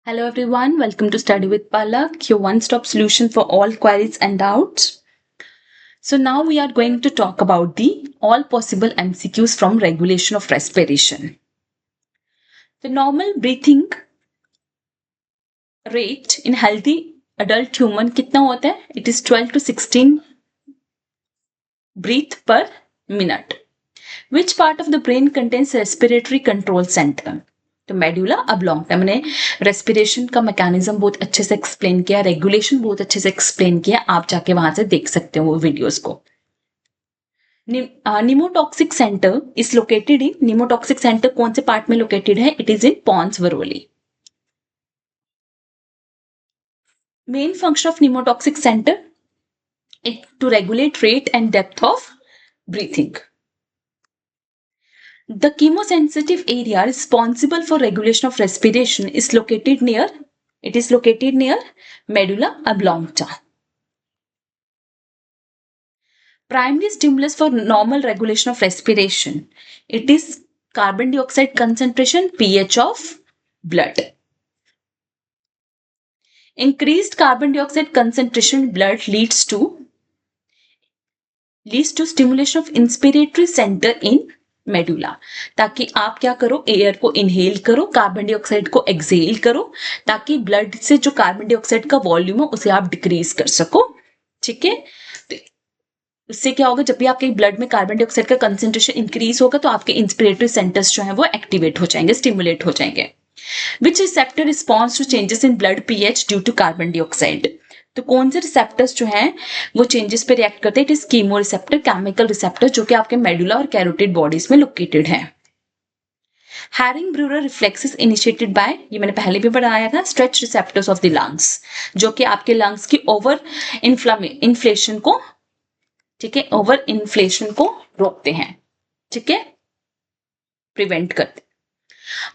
Hello everyone, welcome to Study with Palak, your one-stop solution for all queries and doubts. So now we are going to talk about the all possible MCQs from regulation of respiration. The normal breathing rate in healthy adult human कितना होता है? It is 12 to 16 breath per minute. Which part of the brain contains respiratory control center? तो medulla ऑब्लोंगटा मैंने respiration का mechanism बहुत अच्छे से explain किया, रेगुलेशन बहुत अच्छे से एक्सप्लेन किया, आप जाके वहां से देख सकते हो वो वीडियोस को. Pneumotaxic centre is located in pneumotaxic centre कौन से पार्ट में लोकेटेड है? It is in pons varoli. Main function of pneumotaxic centre to regulate rate and depth of breathing. The chemosensitive area responsible for regulation of respiration is located near medulla oblongata. Primary stimulus for normal regulation of respiration, it is carbon dioxide concentration, pH of blood. Increased carbon dioxide concentration blood leads to stimulation of inspiratory center in medulla, ताकि आप क्या करो, air को inhale करो, carbon dioxide को exhale करो, ताकि blood से जो कार्बन डाइऑक्साइड का वॉल्यूम है उसे आप डिक्रीज कर सको. ठीक है, तो उससे क्या होगा, जब भी आपके ब्लड में कार्बन डाइऑक्साइड का कंसेंट्रेशन इंक्रीज होगा तो आपके इंस्पिरेटरी सेंटर्स जो है वो एक्टिवेट हो जाएंगे, स्टिमुलेट हो जाएंगे. Which receptor response to changes in blood pH due to carbon dioxide? तो कौन से रिसेप्टर्स जो हैं वो चेंजेस पे रिएक्ट करते हैं? It is chemo receptor, chemical receptor, जो कि आपके मेडुला और कैरोटिड बॉडीज में लोकेटेड है. Herring Breuer reflexes initiated by, ये मैंने पहले भी बताया था, stretch receptors of the lungs, जो कि आपके लंग्स की ओवर इन्फ्लेशन को, ठीक है, ओवर इन्फ्लेशन को रोकते हैं, ठीक है, प्रिवेंट करते.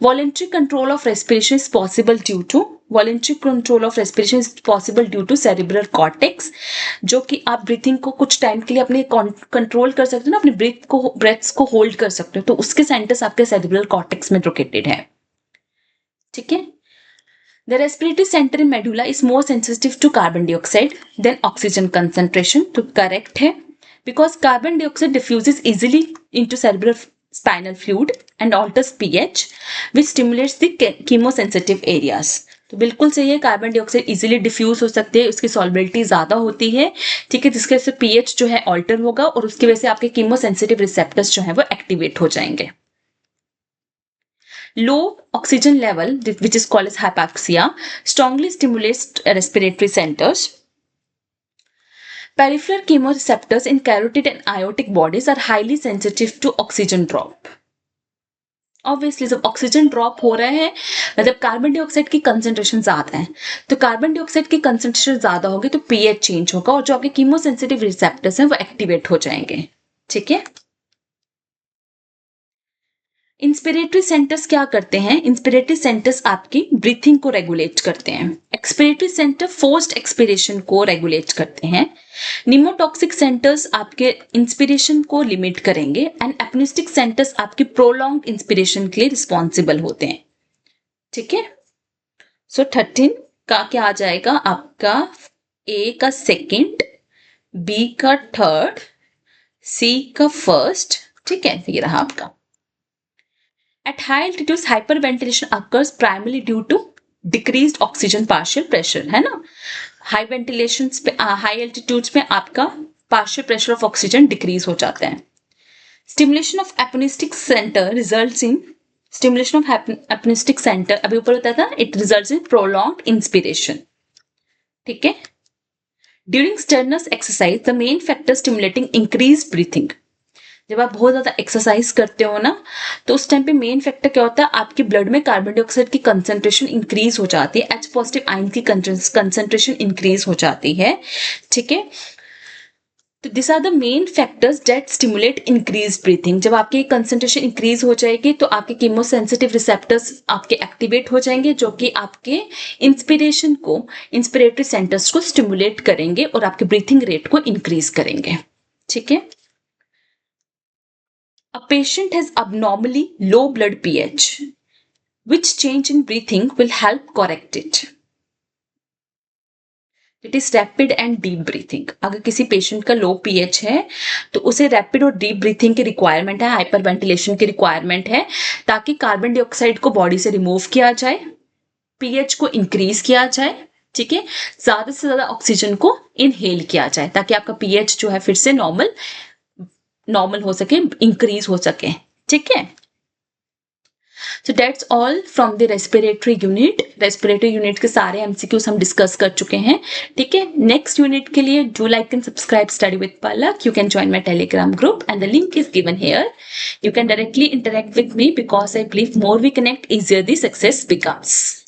Voluntary control of respiration is possible due to cerebral cortex, जो कि आप ब्रीथिंग को कुछ टाइम के लिए अपने कंट्रोल कर सकते हो ना, अपने ब्रेथ्स को होल्ड कर सकते हो, तो उसके सेंटर्स आपके सेरिब्रल कॉर्टेक्स में लोकेटेड है. ठीक है. The respiratory center in medulla is more sensitive to carbon dioxide than oxygen concentration. तो correct है, because carbon dioxide diffuses easily into cerebral spinal fluid and alters pH, which stimulates the chemosensitive areas. तो बिल्कुल सही है, carbon dioxide easily diffuse हो सकते हैं, उसकी सॉल्बिलिटी ज्यादा होती है, ठीक है, जिसके वजह से पीएच जो है ऑल्टर होगा और उसकी वजह से आपके कीमोसेंसिटिव रिसेप्टर्स जो है वो एक्टिवेट हो जाएंगे. Low oxygen level, which is called as hypoxia, strongly stimulates respiratory centers. Peripheral chemoreceptors in carotid and aortic bodies are highly sensitive to oxygen drop. Obviously, जब ऑक्सीजन ड्रॉप हो रहा है, मतलब कार्बन डाइऑक्साइड की concentration ज्यादा है, तो carbon dioxide की कंसेंट्रेशन ज्यादा होगी तो पीएच चेंज होगा और जो आपके कीमोसेंसिटिव रिसेप्टर्स हैं वो एक्टिवेट हो जाएंगे. ठीक है. इंस्पिरेटरी सेंटर्स क्या करते हैं? इंस्पिरेटरी सेंटर्स आपकी ब्रीथिंग को रेगुलेट करते हैं. एक्सपिरेटरी सेंटर फोर्स्ड एक्सपिरेशन को रेगुलेट करते हैं. निमोटॉक्सिक सेंटर्स आपके इंस्पिरेशन को लिमिट करेंगे एंड एपनिस्टिक सेंटर्स आपकी प्रोलॉन्ग इंस्पिरेशन के लिए रिस्पॉन्सिबल होते हैं. ठीक है. सो 13 का क्या आ जाएगा आपका? ए का सेकेंड, बी का थर्ड, सी का फर्स्ट. ठीक है, ये रहा आपका. At high altitudes, hyperventilation occurs primarily due to decreased oxygen partial pressure, है ना. हाई वेंटिलेशन पे, हाई एल्टीट्यूड्स पे आपका partial pressure of oxygen decrease हो जाता है. Stimulation of apneustic centre results in stimulation of apneustic centre, अभी ऊपर होता था, it results in prolonged inspiration. ठीक है. During strenuous exercise the main factor stimulating increase breathing. जब आप बहुत ज्यादा एक्सरसाइज करते हो ना, तो उस टाइम पे मेन फैक्टर क्या होता है, आपके ब्लड में कार्बन डाइऑक्साइड की कंसेंट्रेशन इंक्रीज हो जाती है, एच पॉजिटिव आयन की कंसेंट्रेशन इंक्रीज हो जाती है. ठीक है. तो this are the main factors that stimulate increase breathing. जब आपकी कंसेंट्रेशन इंक्रीज हो जाएगी तो आपके कीमोसेंसिटिव रिसेप्टर्स आपके एक्टिवेट हो जाएंगे, जो कि आपके इंस्पिरेशन को, इंस्पिरेटरी सेंटर्स को स्टिमुलेट करेंगे और आपके ब्रीथिंग रेट को इंक्रीज करेंगे. ठीक है. A patient has abnormally low blood pH Which change in breathing will help correct it? It is rapid and deep breathing. अगर किसी पेशेंट का लो पीएच है तो उसे रैपिड और डीप ब्रीथिंग की रिक्वायरमेंट है, हाइपर वेंटिलेशन की रिक्वायरमेंट है, ताकि कार्बन डाइऑक्साइड को बॉडी से रिमूव किया जाए, पीएच को इंक्रीज किया जाए, ठीक है, ज्यादा से ज्यादा ऑक्सीजन को इनहेल किया जाए, ताकि आपका पीएच जो है फिर से नॉर्मल हो सके, इंक्रीज हो सके, ठीक है। So that's all from the respiratory unit. Respiratory unit के सारे MCQs हम डिस्कस कर चुके हैं, ठीक है। नेक्स्ट यूनिट के लिए do like and subscribe Study with Palak. You can join my Telegram group and the link is given here. You can directly interact with me because I believe more we connect, easier the success becomes.